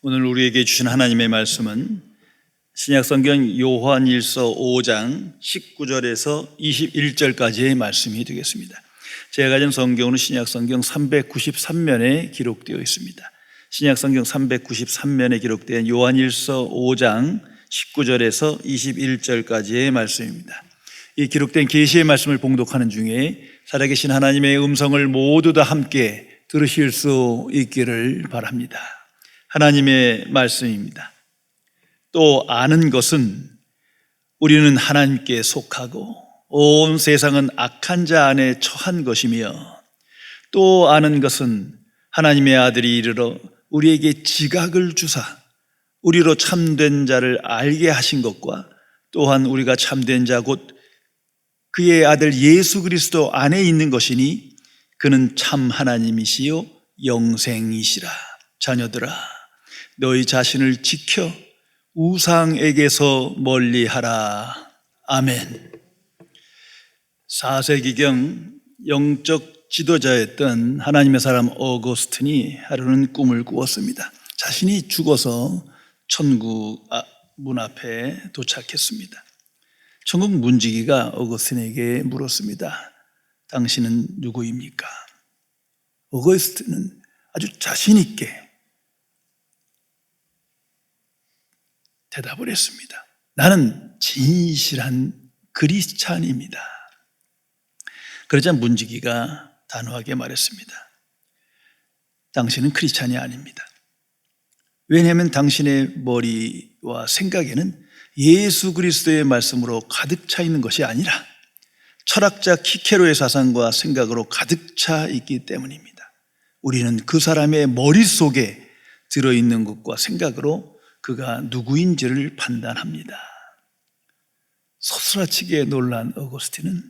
오늘 우리에게 주신 하나님의 말씀은 신약성경 요한일서 5장 19절에서 21절까지의 말씀이 되겠습니다. 제가 가진 성경은 신약성경 393면에 기록되어 있습니다. 신약성경 393면에 기록된 요한일서 5장 19절에서 21절까지의 말씀입니다. 이 기록된 계시의 말씀을 봉독하는 중에 살아계신 하나님의 음성을 모두 다 함께 들으실 수 있기를 바랍니다. 하나님의 말씀입니다. 또 아는 것은 우리는 하나님께 속하고 온 세상은 악한 자 안에 처한 것이며, 또 아는 것은 하나님의 아들이 이르러 우리에게 지각을 주사 우리로 참된 자를 알게 하신 것과, 또한 우리가 참된 자 곧 그의 아들 예수 그리스도 안에 있는 것이니 그는 참 하나님이시요 영생이시라. 자녀들아, 너희 자신을 지켜 우상에게서 멀리하라. 아멘. 4세기경 영적 지도자였던 하나님의 사람 어거스틴이 하루는 꿈을 꾸었습니다. 자신이 죽어서 천국 문 앞에 도착했습니다. 천국 문지기가 어거스틴에게 물었습니다. 당신은 누구입니까? 어거스틴은 아주 자신 있게 대답을 했습니다. 나는 진실한 크리스찬입니다. 그러자 문지기가 단호하게 말했습니다. 당신은 크리스찬이 아닙니다. 왜냐하면 당신의 머리와 생각에는 예수 그리스도의 말씀으로 가득 차 있는 것이 아니라 철학자 키케로의 사상과 생각으로 가득 차 있기 때문입니다. 우리는 그 사람의 머릿속에 들어있는 것과 생각으로 그가 누구인지를 판단합니다. 소스라치게 놀란 어거스틴은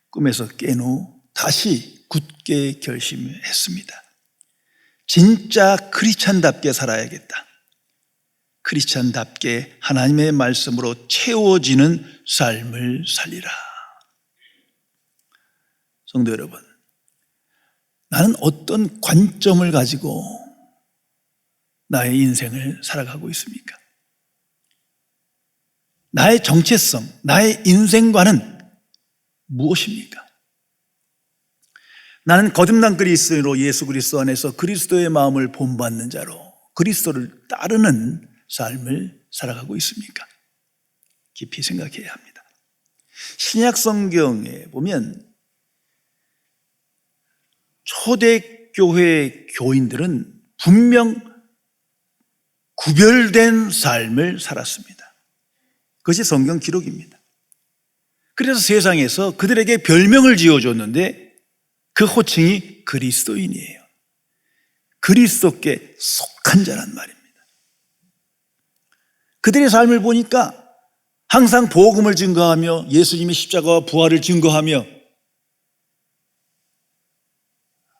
꿈에서 깬 후 다시 굳게 결심했습니다. 진짜 크리스찬답게 살아야겠다. 크리스찬답게 하나님의 말씀으로 채워지는 삶을 살리라. 성도 여러분, 나는 어떤 관점을 가지고 나의 인생을 살아가고 있습니까? 나의 정체성, 나의 인생관은 무엇입니까? 나는 거듭난 그리스도로 예수 그리스도 안에서 그리스도의 마음을 본받는 자로 그리스도를 따르는 삶을 살아가고 있습니까? 깊이 생각해야 합니다. 신약 성경에 보면 초대교회 교인들은 분명 구별된 삶을 살았습니다. 그것이 성경 기록입니다. 그래서 세상에서 그들에게 별명을 지어줬는데 그 호칭이 그리스도인이에요. 그리스도께 속한 자란 말입니다. 그들의 삶을 보니까 항상 복음을 증거하며 예수님의 십자가와 부활을 증거하며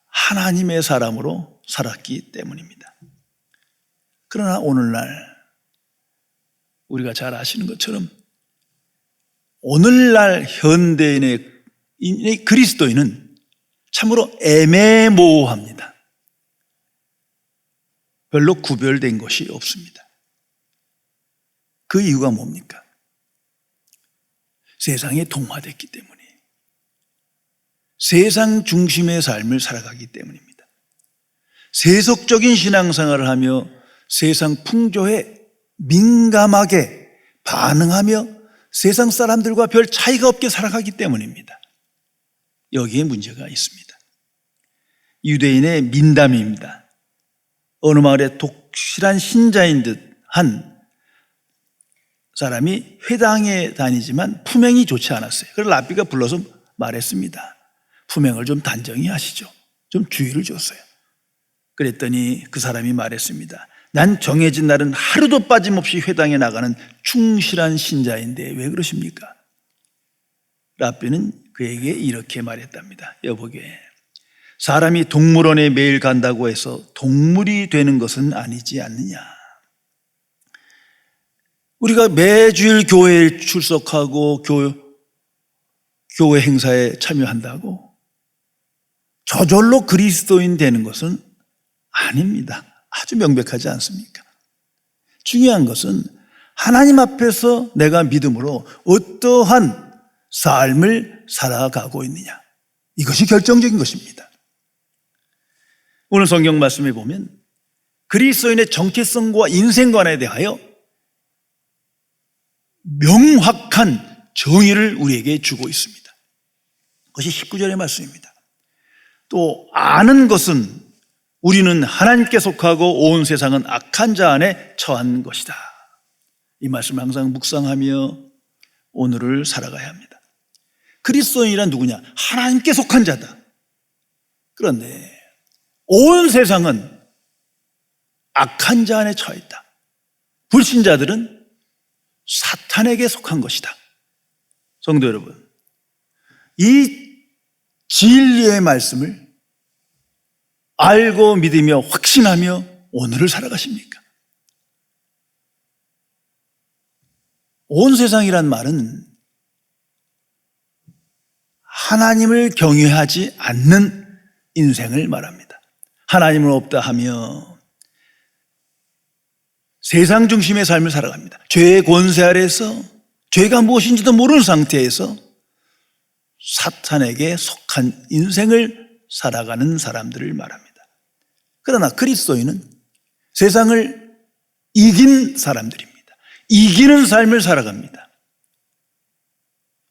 하나님의 사람으로 살았기 때문입니다. 그러나 오늘날 우리가 잘 아시는 것처럼 오늘날 현대인의 그리스도인은 참으로 애매모호합니다. 별로 구별된 것이 없습니다. 그 이유가 뭡니까? 세상에 동화됐기 때문에, 세상 중심의 삶을 살아가기 때문입니다. 세속적인 신앙생활을 하며 세상 풍조에 민감하게 반응하며 세상 사람들과 별 차이가 없게 살아가기 때문입니다. 여기에 문제가 있습니다. 유대인의 민담입니다. 어느 마을에 독실한 신자인 듯한 사람이 회당에 다니지만 품행이 좋지 않았어요. 그래서 랍비가 불러서 말했습니다. 품행을 좀 단정히 하시죠. 좀 주의를 줬어요. 그랬더니 그 사람이 말했습니다. 난 정해진 날은 하루도 빠짐없이 회당에 나가는 충실한 신자인데 왜 그러십니까? 랍비는 그에게 이렇게 말했답니다. 여보게, 사람이 동물원에 매일 간다고 해서 동물이 되는 것은 아니지 않느냐. 우리가 매주일 교회에 출석하고 교회 행사에 참여한다고 저절로 그리스도인 되는 것은 아닙니다. 아주 명백하지 않습니까? 중요한 것은 하나님 앞에서 내가 믿음으로 어떠한 삶을 살아가고 있느냐. 이것이 결정적인 것입니다. 오늘 성경 말씀에 보면 그리스도인의 정체성과 인생관에 대하여 명확한 정의를 우리에게 주고 있습니다. 그것이 19절의 말씀입니다. 또 아는 것은 우리는 하나님께 속하고 온 세상은 악한 자 안에 처한 것이다. 이 말씀을 항상 묵상하며 오늘을 살아가야 합니다. 그리스도인이란 누구냐? 하나님께 속한 자다. 그런데 온 세상은 악한 자 안에 처해 있다. 불신자들은 사탄에게 속한 것이다. 성도 여러분, 이 진리의 말씀을 알고 믿으며 확신하며 오늘을 살아가십니까? 온 세상이란 말은 하나님을 경외하지 않는 인생을 말합니다. 하나님은 없다 하며 세상 중심의 삶을 살아갑니다. 죄의 권세 아래서 죄가 무엇인지도 모르는 상태에서 사탄에게 속한 인생을 살아가는 사람들을 말합니다. 그러나 그리스도인은 세상을 이긴 사람들입니다. 이기는 삶을 살아갑니다.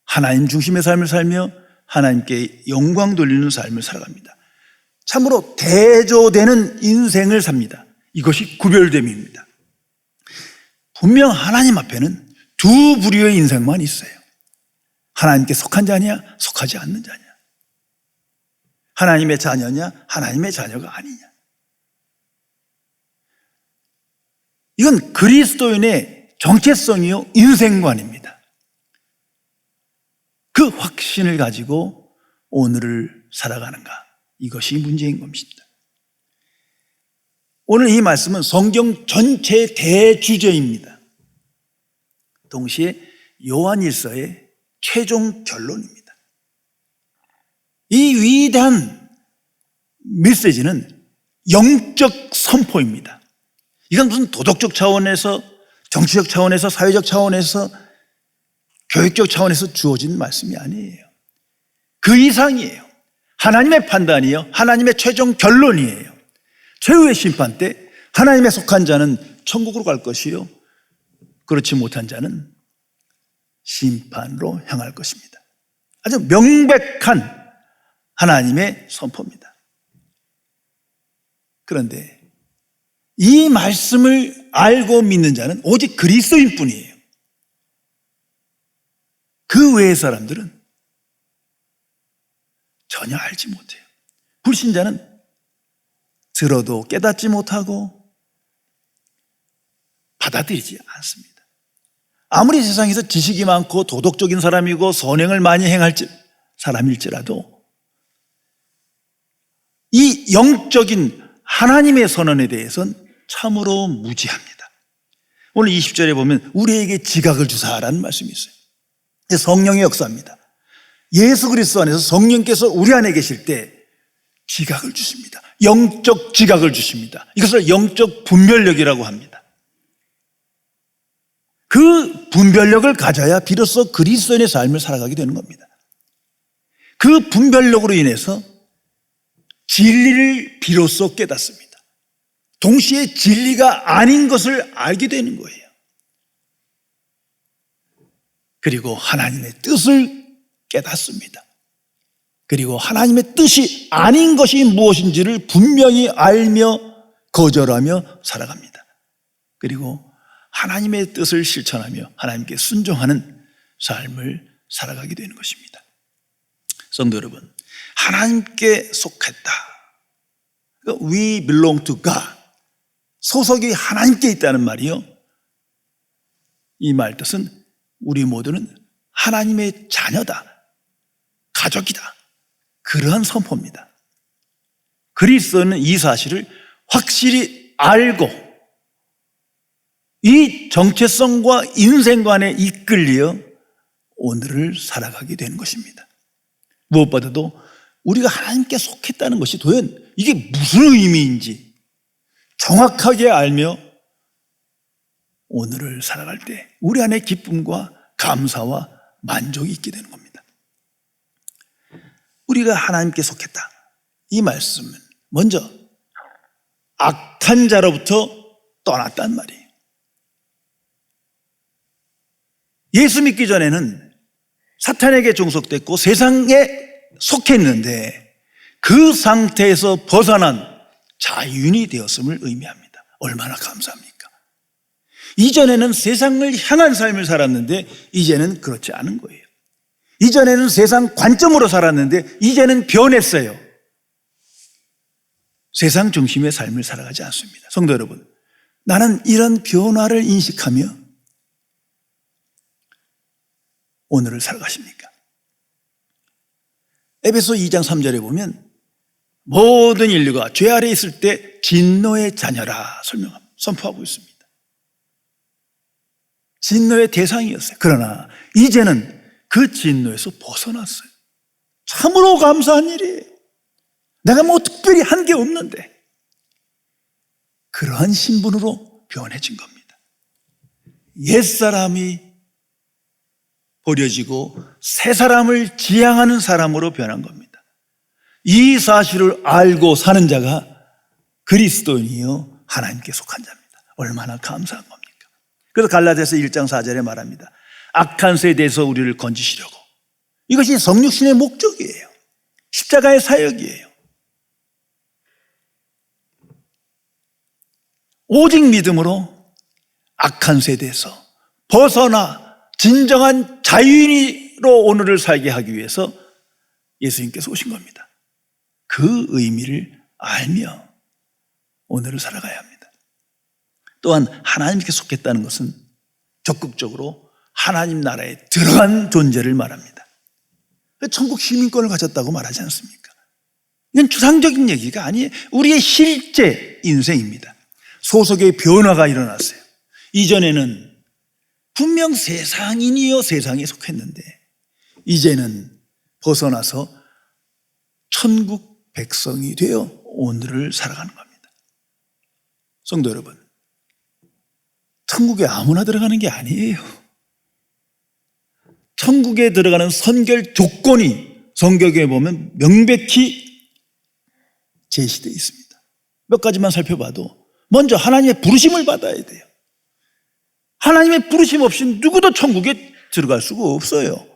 하나님 중심의 삶을 살며 하나님께 영광 돌리는 삶을 살아갑니다. 참으로 대조되는 인생을 삽니다. 이것이 구별됨입니다. 분명 하나님 앞에는 두 부류의 인생만 있어요. 하나님께 속한 자냐, 속하지 않는 자냐. 하나님의 자녀냐, 하나님의 자녀가 아니냐. 이건 그리스도인의 정체성이요, 인생관입니다. 그 확신을 가지고 오늘을 살아가는가, 이것이 문제인 것입니다. 오늘 이 말씀은 성경 전체의 대주제입니다. 동시에 요한일서의 최종 결론입니다. 이 위대한 메시지는 영적 선포입니다. 이건 무슨 도덕적 차원에서, 정치적 차원에서, 사회적 차원에서, 교육적 차원에서 주어진 말씀이 아니에요. 그 이상이에요. 하나님의 판단이요, 하나님의 최종 결론이에요. 최후의 심판 때 하나님에 속한 자는 천국으로 갈 것이요, 그렇지 못한 자는 심판으로 향할 것입니다. 아주 명백한 하나님의 선포입니다. 그런데 이 말씀을 알고 믿는 자는 오직 그리스도인 뿐이에요. 그 외의 사람들은 전혀 알지 못해요. 불신자는 들어도 깨닫지 못하고 받아들이지 않습니다. 아무리 세상에서 지식이 많고 도덕적인 사람이고 선행을 많이 행할 사람일지라도 이 영적인 하나님의 선언에 대해서는 참으로 무지합니다. 오늘 20절에 보면 우리에게 지각을 주사라는 말씀이 있어요. 성령의 역사입니다. 예수 그리스도 안에서 성령께서 우리 안에 계실 때 지각을 주십니다. 영적 지각을 주십니다. 이것을 영적 분별력이라고 합니다. 그 분별력을 가져야 비로소 그리스도인의 삶을 살아가게 되는 겁니다. 그 분별력으로 인해서 진리를 비로소 깨닫습니다. 동시에 진리가 아닌 것을 알게 되는 거예요. 그리고 하나님의 뜻을 깨닫습니다. 그리고 하나님의 뜻이 아닌 것이 무엇인지를 분명히 알며 거절하며 살아갑니다. 그리고 하나님의 뜻을 실천하며 하나님께 순종하는 삶을 살아가게 되는 것입니다. 성도 여러분, 하나님께 속했다. We belong to God. 소속이 하나님께 있다는 말이요, 이 말 뜻은 우리 모두는 하나님의 자녀다, 가족이다, 그러한 선포입니다. 그리스도는 이 사실을 확실히 알고 이 정체성과 인생관에 이끌려 오늘을 살아가게 되는 것입니다. 무엇보다도 우리가 하나님께 속했다는 것이 도연 이게 무슨 의미인지 정확하게 알며 오늘을 살아갈 때 우리 안에 기쁨과 감사와 만족이 있게 되는 겁니다. 우리가 하나님께 속했다. 이 말씀은 먼저 악한 자로부터 떠났단 말이에요. 예수 믿기 전에는 사탄에게 종속됐고 세상에 속했는데 그 상태에서 벗어난 자유인이 되었음을 의미합니다. 얼마나 감사합니까? 이전에는 세상을 향한 삶을 살았는데 이제는 그렇지 않은 거예요. 이전에는 세상 관점으로 살았는데 이제는 변했어요. 세상 중심의 삶을 살아가지 않습니다. 성도 여러분, 나는 이런 변화를 인식하며 오늘을 살아가십니까? 에베소 2장 3절에 보면 모든 인류가 죄 아래 있을 때 진노의 자녀라 선포하고 있습니다. 진노의 대상이었어요. 그러나 이제는 그 진노에서 벗어났어요. 참으로 감사한 일이에요. 내가 뭐 특별히 한 게 없는데 그러한 신분으로 변해진 겁니다. 옛사람이 버려지고 새 사람을 지향하는 사람으로 변한 겁니다. 이 사실을 알고 사는 자가 그리스도인이요 하나님께 속한 자입니다. 얼마나 감사한 겁니까? 그래서 갈라디아서 1장 4절에 말합니다. 악한 세대에서 우리를 건지시려고. 이것이 성육신의 목적이에요. 십자가의 사역이에요. 오직 믿음으로 악한 세대에서 벗어나 진정한 자유인으로 오늘을 살게 하기 위해서 예수님께서 오신 겁니다. 그 의미를 알며 오늘을 살아가야 합니다. 또한 하나님께 속했다는 것은 적극적으로 하나님 나라에 들어간 존재를 말합니다. 천국 시민권을 가졌다고 말하지 않습니까? 이건 추상적인 얘기가 아니에요. 우리의 실제 인생입니다. 소속의 변화가 일어났어요. 이전에는 분명 세상인이요 세상에 속했는데 이제는 벗어나서 천국 백성이 되어 오늘을 살아가는 겁니다. 성도 여러분, 천국에 아무나 들어가는 게 아니에요. 천국에 들어가는 선결 조건이 성경에 보면 명백히 제시되어 있습니다. 몇 가지만 살펴봐도 먼저 하나님의 부르심을 받아야 돼요. 하나님의 부르심 없이 누구도 천국에 들어갈 수가 없어요.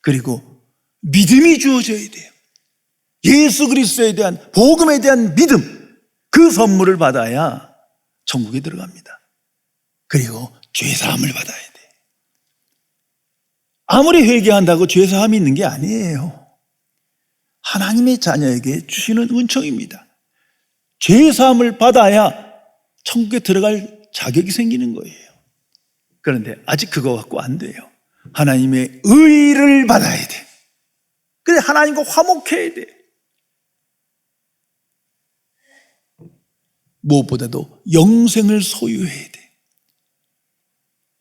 그리고 믿음이 주어져야 돼요. 예수 그리스도에 대한 복음에 대한 믿음, 그 선물을 받아야 천국에 들어갑니다. 그리고 죄사함을 받아야 돼요. 아무리 회개한다고 죄사함이 있는 게 아니에요. 하나님의 자녀에게 주시는 은총입니다. 죄사함을 받아야 천국에 들어갈 자격이 생기는 거예요. 그런데 아직 그거 갖고 안 돼요. 하나님의 의를 받아야 돼. 근데 하나님과 화목해야 돼. 무엇보다도 영생을 소유해야 돼.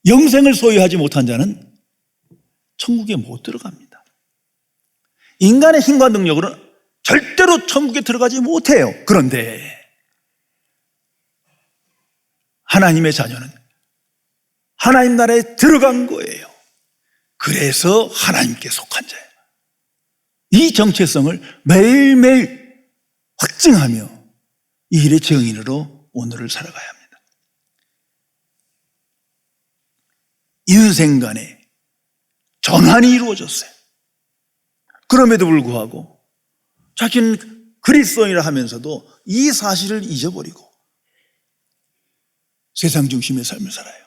영생을 소유하지 못한 자는 천국에 못 들어갑니다. 인간의 힘과 능력으로는 절대로 천국에 들어가지 못해요. 그런데 하나님의 자녀는 하나님 나라에 들어간 거예요. 그래서 하나님께 속한 자예요. 이 정체성을 매일매일 확증하며 이 일의 증인으로 오늘을 살아가야 합니다. 인생 간에 전환이 이루어졌어요. 그럼에도 불구하고 자기는 그리스도인이라 하면서도 이 사실을 잊어버리고 세상 중심의 삶을 살아요.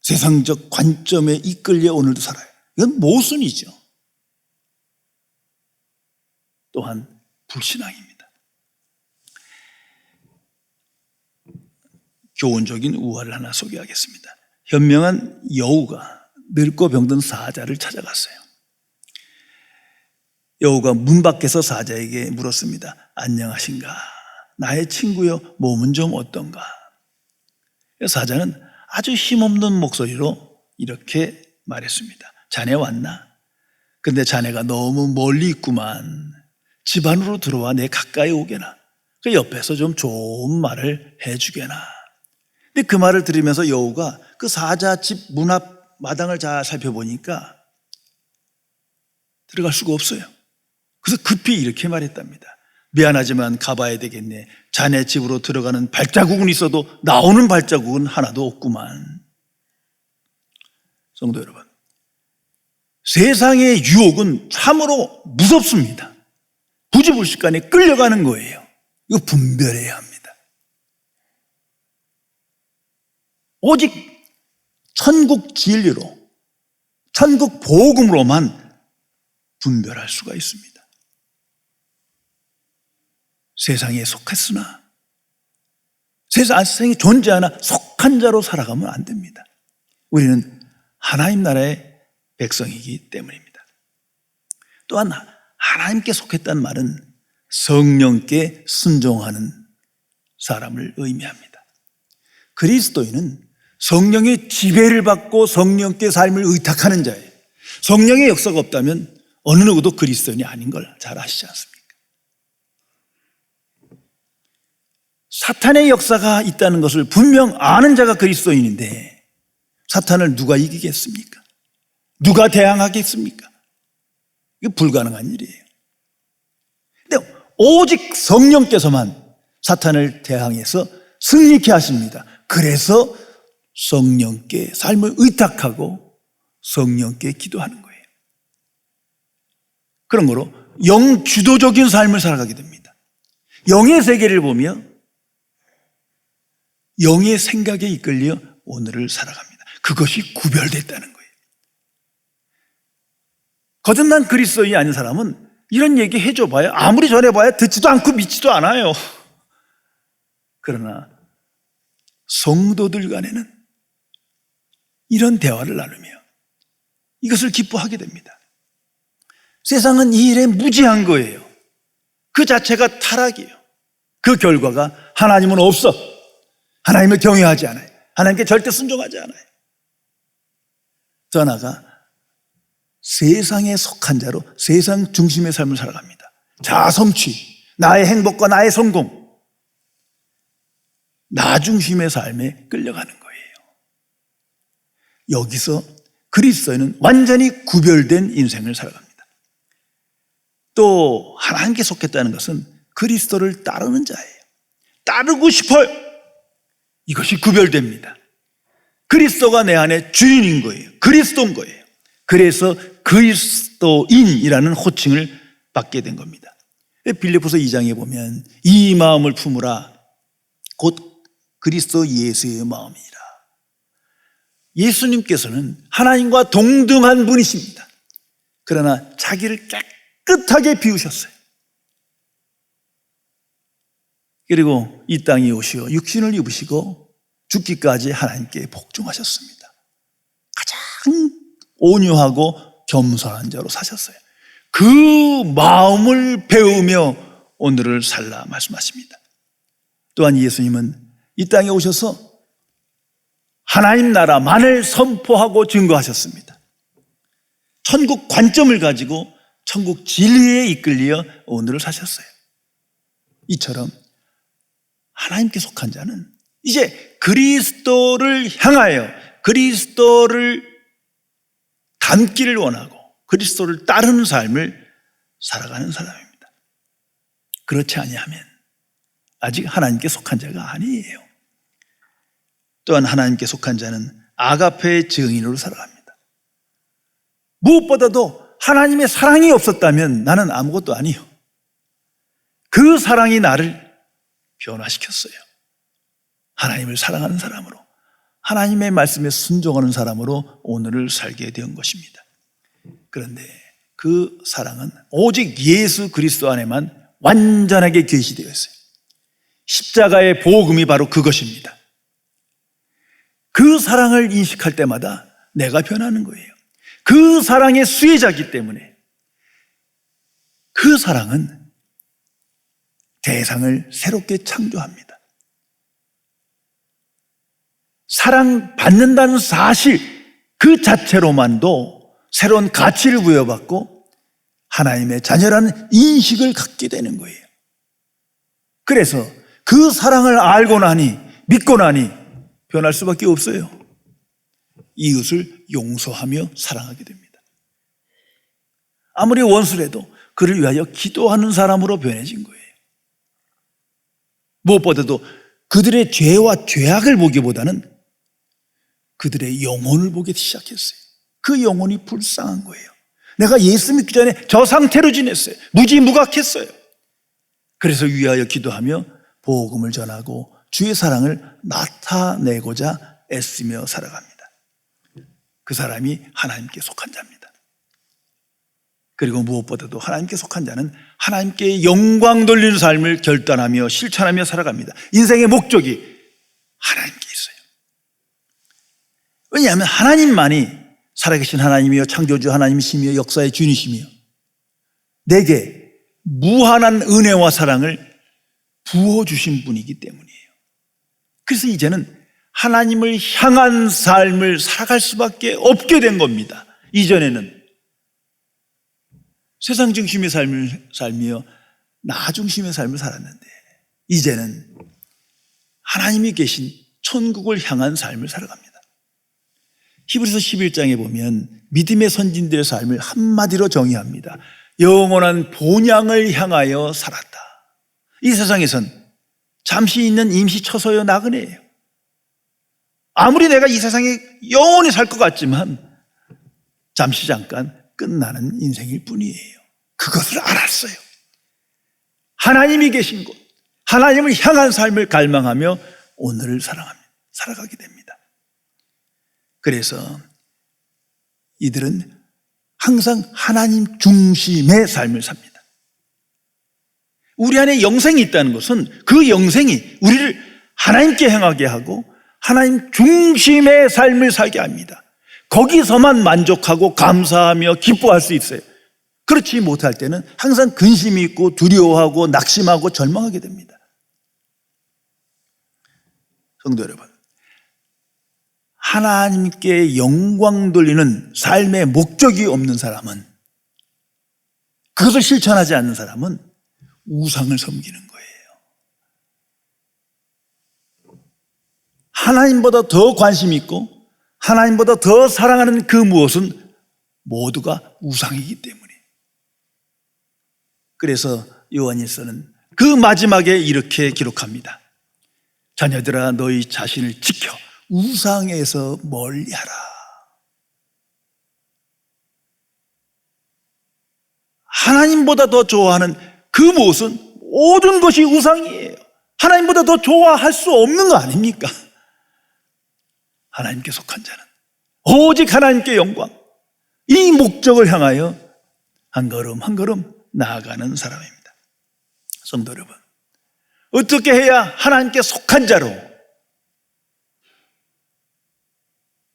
세상적 관점에 이끌려 오늘도 살아요. 이건 모순이죠. 또한 불신앙입니다. 교훈적인 우화를 하나 소개하겠습니다. 현명한 여우가 늙고 병든 사자를 찾아갔어요. 여우가 문 밖에서 사자에게 물었습니다. 안녕하신가? 나의 친구여, 몸은 좀 어떤가? 사자는 아주 힘없는 목소리로 이렇게 말했습니다. 자네 왔나? 근데 자네가 너무 멀리 있구만. 집 안으로 들어와 내 가까이 오게나. 그 옆에서 좀 좋은 말을 해주게나. 근데 그 말을 들으면서 여우가 그 사자 집 문 앞 마당을 잘 살펴보니까 들어갈 수가 없어요. 그래서 급히 이렇게 말했답니다. 미안하지만 가봐야 되겠네. 자네 집으로 들어가는 발자국은 있어도 나오는 발자국은 하나도 없구만. 성도 여러분, 세상의 유혹은 참으로 무섭습니다. 부지불식간에 끌려가는 거예요. 이거 분별해야 합니다. 오직 천국 진리로, 천국 복음으로만 분별할 수가 있습니다. 세상에 속했으나, 세상에 존재하나 속한 자로 살아가면 안 됩니다. 우리는 하나님 나라의 백성이기 때문입니다. 또한 하나님께 속했다는 말은 성령께 순종하는 사람을 의미합니다. 그리스도인은 성령의 지배를 받고 성령께 삶을 의탁하는 자예요. 성령의 역사가 없다면 어느 누구도 그리스도인이 아닌 걸 잘 아시지 않습니까? 사탄의 역사가 있다는 것을 분명 아는 자가 그리스도인인데 사탄을 누가 이기겠습니까? 누가 대항하겠습니까? 이게 불가능한 일이에요. 근데 오직 성령께서만 사탄을 대항해서 승리케 하십니다. 그래서 성령께 삶을 의탁하고 성령께 기도하는 거예요. 그런 거로 영주도적인 삶을 살아가게 됩니다. 영의 세계를 보며 영의 생각에 이끌려 오늘을 살아갑니다. 그것이 구별됐다는 거예요. 거듭난 그리스도인이 아닌 사람은 이런 얘기 해줘봐야 아무리 전해봐야 듣지도 않고 믿지도 않아요. 그러나 성도들 간에는 이런 대화를 나누며 이것을 기뻐하게 됩니다. 세상은 이 일에 무지한 거예요. 그 자체가 타락이에요. 그 결과가 하나님은 없어. 하나님을 경외하지 않아요. 하나님께 절대 순종하지 않아요. 더 나아가 세상에 속한 자로 세상 중심의 삶을 살아갑니다. 자아성취, 나의 행복과 나의 성공, 나 중심의 삶에 끌려가는 거예요. 여기서 그리스도인은 완전히 구별된 인생을 살아갑니다. 또 하나님께 속했다는 것은 그리스도를 따르는 자예요. 따르고 싶어요. 이것이 구별됩니다. 그리스도가 내 안에 주인인 거예요. 그리스도인 거예요. 그래서 그리스도인이라는 호칭을 받게 된 겁니다. 빌립보서 2장에 보면 이 마음을 품으라 곧 그리스도 예수의 마음이라. 예수님께서는 하나님과 동등한 분이십니다. 그러나 자기를 깨끗하게 비우셨어요. 그리고 이 땅에 오시어 육신을 입으시고 죽기까지 하나님께 복종하셨습니다. 가장 온유하고 겸손한 자로 사셨어요. 그 마음을 배우며 오늘을 살라 말씀하십니다. 또한 예수님은 이 땅에 오셔서 하나님 나라만을 선포하고 증거하셨습니다. 천국 관점을 가지고 천국 진리에 이끌려 오늘을 사셨어요. 이처럼 하나님께 속한 자는 이제 그리스도를 향하여 그리스도를 닮기를 원하고 그리스도를 따르는 삶을 살아가는 사람입니다. 그렇지 아니하면 아직 하나님께 속한 자가 아니에요. 또한 하나님께 속한 자는 아가페의 증인으로 살아갑니다. 무엇보다도 하나님의 사랑이 없었다면 나는 아무것도 아니요. 그 사랑이 나를 변화시켰어요. 하나님을 사랑하는 사람으로, 하나님의 말씀에 순종하는 사람으로 오늘을 살게 된 것입니다. 그런데 그 사랑은 오직 예수 그리스도 안에만 완전하게 계시되어 있어요. 십자가의 복음이 바로 그것입니다. 그 사랑을 인식할 때마다 내가 변하는 거예요. 그 사랑의 수혜자이기 때문에 그 사랑은 대상을 새롭게 창조합니다. 사랑받는다는 사실 그 자체로만도 새로운 가치를 부여받고 하나님의 자녀라는 인식을 갖게 되는 거예요. 그래서 그 사랑을 알고 나니 믿고 나니 변할 수밖에 없어요. 이웃을 용서하며 사랑하게 됩니다. 아무리 원수라도 그를 위하여 기도하는 사람으로 변해진 거예요. 무엇보다도 그들의 죄와 죄악을 보기보다는 그들의 영혼을 보기 시작했어요. 그 영혼이 불쌍한 거예요. 내가 예수 믿기 전에 저 상태로 지냈어요. 무지무각했어요. 그래서 위하여 기도하며 복음을 전하고 주의 사랑을 나타내고자 애쓰며 살아갑니다. 그 사람이 하나님께 속한 자입니다. 그리고 무엇보다도 하나님께 속한 자는 하나님께 영광 돌리는 삶을 결단하며 실천하며 살아갑니다. 인생의 목적이 하나님께 있어요. 왜냐하면 하나님만이 살아계신 하나님이여 창조주 하나님이시며 역사의 주님이시며 내게 무한한 은혜와 사랑을 부어주신 분이기 때문이에요. 그래서 이제는 하나님을 향한 삶을 살아갈 수밖에 없게 된 겁니다. 이전에는 세상 중심의 삶을 살며 나 중심의 삶을 살았는데 이제는 하나님이 계신 천국을 향한 삶을 살아갑니다. 히브리서 11장에 보면 믿음의 선진들의 삶을 한마디로 정의합니다. 영원한 본향을 향하여 살았다. 이 세상에선 잠시 있는 임시처소여 나그네예요. 아무리 내가 이 세상에 영원히 살 것 같지만 잠시 잠깐 끝나는 인생일 뿐이에요. 그것을 알았어요. 하나님이 계신 곳, 하나님을 향한 삶을 갈망하며 오늘을 살아가게 됩니다. 그래서 이들은 항상 하나님 중심의 삶을 삽니다. 우리 안에 영생이 있다는 것은 그 영생이 우리를 하나님께 향하게 하고 하나님 중심의 삶을 살게 합니다. 거기서만 만족하고 감사하며 기뻐할 수 있어요. 그렇지 못할 때는 항상 근심이 있고 두려워하고 낙심하고 절망하게 됩니다. 성도 여러분, 하나님께 영광 돌리는 삶의 목적이 없는 사람은, 그것을 실천하지 않는 사람은 우상을 섬기는 거예요. 하나님보다 더 관심 있고 하나님보다 더 사랑하는 그 무엇은 모두가 우상이기 때문에. 그래서 요한일서는 그 마지막에 이렇게 기록합니다. 자녀들아 너희 자신을 지켜 우상에서 멀리하라. 하나님보다 더 좋아하는 그 무엇은 모든 것이 우상이에요. 하나님보다 더 좋아할 수 없는 거 아닙니까? 하나님께 속한 자는 오직 하나님께 영광, 이 목적을 향하여 한 걸음 한 걸음 나아가는 사람입니다. 성도 여러분, 어떻게 해야 하나님께 속한 자로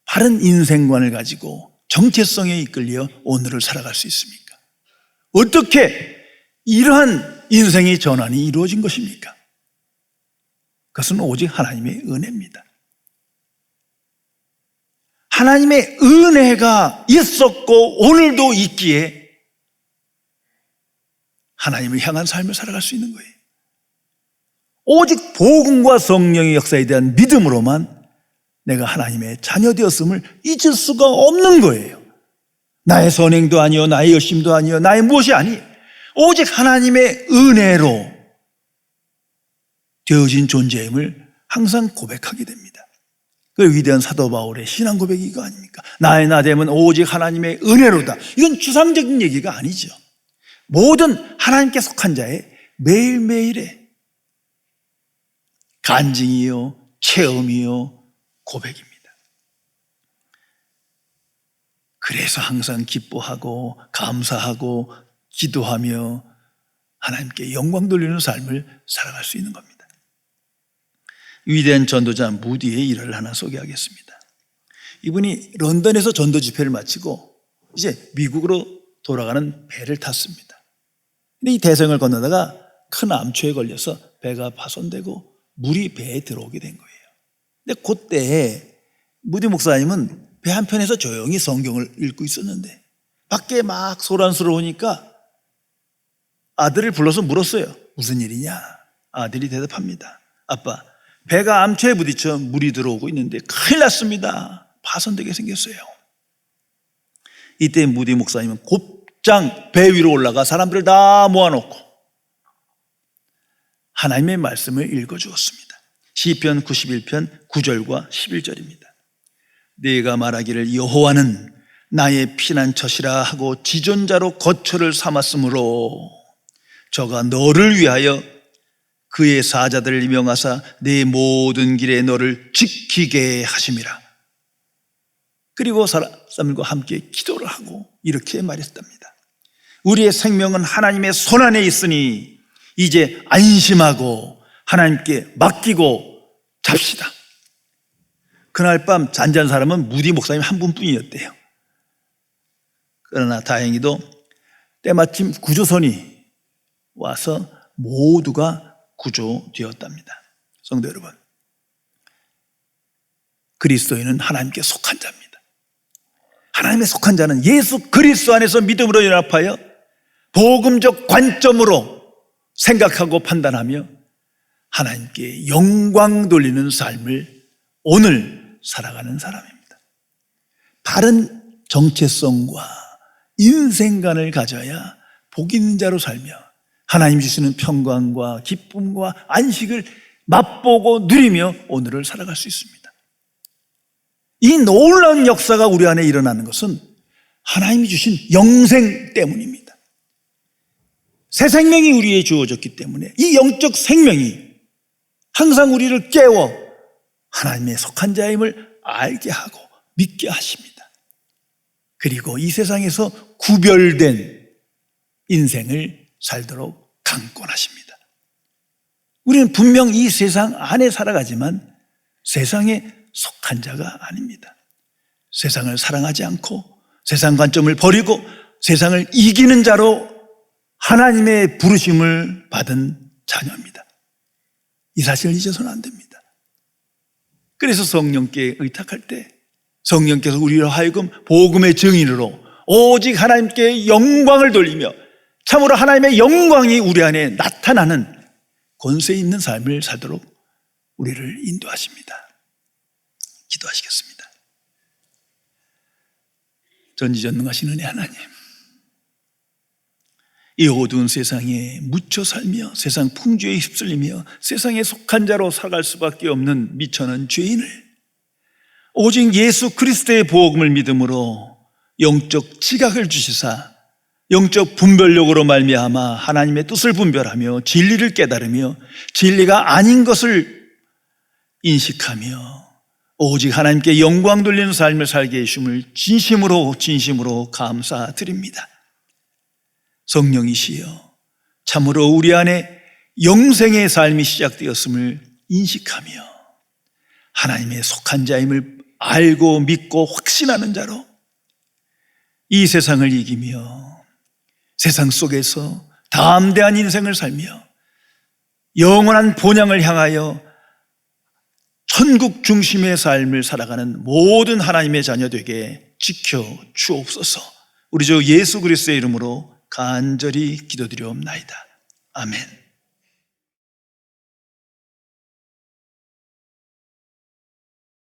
바른 인생관을 가지고 정체성에 이끌려 오늘을 살아갈 수 있습니까? 어떻게 이러한 인생의 전환이 이루어진 것입니까? 그것은 오직 하나님의 은혜입니다. 하나님의 은혜가 있었고 오늘도 있기에 하나님을 향한 삶을 살아갈 수 있는 거예요. 오직 복음과 성령의 역사에 대한 믿음으로만 내가 하나님의 자녀 되었음을 잊을 수가 없는 거예요. 나의 선행도 아니요, 나의 열심도 아니요, 나의 무엇이 아니에요. 오직 하나님의 은혜로 되어진 존재임을 항상 고백하게 됩니다. 그 위대한 사도 바울의 신앙 고백이 이거 아닙니까? 나의 나됨은 오직 하나님의 은혜로다. 이건 추상적인 얘기가 아니죠. 모든 하나님께 속한 자의 매일매일의 간증이요, 체험이요, 고백입니다. 그래서 항상 기뻐하고 감사하고 기도하며 하나님께 영광 돌리는 삶을 살아갈 수 있는 겁니다. 위대한 전도자 무디의 일화를 하나 소개하겠습니다. 이분이 런던에서 전도 집회를 마치고 이제 미국으로 돌아가는 배를 탔습니다. 근데 이 대서양을 건너다가 큰 암초에 걸려서 배가 파손되고 물이 배에 들어오게 된 거예요. 근데 그때 무디 목사님은 배 한편에서 조용히 성경을 읽고 있었는데 밖에 막 소란스러우니까 아들을 불러서 물었어요. 무슨 일이냐? 아들이 대답합니다. 아빠, 배가 암초에 부딪혀 물이 들어오고 있는데 큰일 났습니다. 파손되게 생겼어요. 이때 무디 목사님은 곧장 배 위로 올라가 사람들을 다 모아놓고 하나님의 말씀을 읽어주었습니다. 시편 91편 9절과 11절입니다. 네가 말하기를 여호와는 나의 피난처시라 하고 지존자로 거처를 삼았으므로 저가 너를 위하여 그의 사자들을 임명하사 내 모든 길에 너를 지키게 하심이라. 그리고 사람들과 함께 기도를 하고 이렇게 말했답니다. 우리의 생명은 하나님의 손안에 있으니 이제 안심하고 하나님께 맡기고 잡시다. 그날 밤 잔잔한 사람은 무디 목사님 한 분뿐이었대요. 그러나 다행히도 때마침 구조선이 와서 모두가 구조되었답니다. 성도 여러분, 그리스도인은 하나님께 속한 자입니다. 하나님에 속한 자는 예수 그리스도 안에서 믿음으로 연합하여 복음적 관점으로 생각하고 판단하며 하나님께 영광 돌리는 삶을 오늘 살아가는 사람입니다. 바른 정체성과 인생관을 가져야 복 있는 자로 살며 하나님 주시는 평강과 기쁨과 안식을 맛보고 누리며 오늘을 살아갈 수 있습니다. 이 놀라운 역사가 우리 안에 일어나는 것은 하나님이 주신 영생 때문입니다. 새 생명이 우리에게 주어졌기 때문에 이 영적 생명이 항상 우리를 깨워 하나님의 속한 자임을 알게 하고 믿게 하십니다. 그리고 이 세상에서 구별된 인생을 살도록 강권하십니다. 우리는 분명 이 세상 안에 살아가지만 세상에 속한 자가 아닙니다. 세상을 사랑하지 않고 세상 관점을 버리고 세상을 이기는 자로 하나님의 부르심을 받은 자녀입니다. 이 사실을 잊어서는 안 됩니다. 그래서 성령께 의탁할 때 성령께서 우리로 하여금 복음의 증인으로 오직 하나님께 영광을 돌리며 참으로 하나님의 영광이 우리 안에 나타나는 권세 있는 삶을 살도록 우리를 인도하십니다. 기도하시겠습니다. 전지전능하신 은혜 하나님, 이 어두운 세상에 묻혀 살며 세상 풍조에 휩쓸리며 세상에 속한 자로 살아갈 수밖에 없는 미천한 죄인을 오직 예수 그리스도의 복음을 믿음으로 영적 지각을 주시사 영적 분별력으로 말미암아 하나님의 뜻을 분별하며 진리를 깨달으며 진리가 아닌 것을 인식하며 오직 하나님께 영광 돌리는 삶을 살게 해주심을 진심으로 감사드립니다. 성령이시여 참으로 우리 안에 영생의 삶이 시작되었음을 인식하며 하나님의 속한 자임을 알고 믿고 확신하는 자로 이 세상을 이기며 세상 속에서 담대한 인생을 살며 영원한 본향을 향하여 천국 중심의 삶을 살아가는 모든 하나님의 자녀 되게 지켜 주옵소서. 우리 주 예수 그리스도의 이름으로 간절히 기도드리옵나이다. 아멘.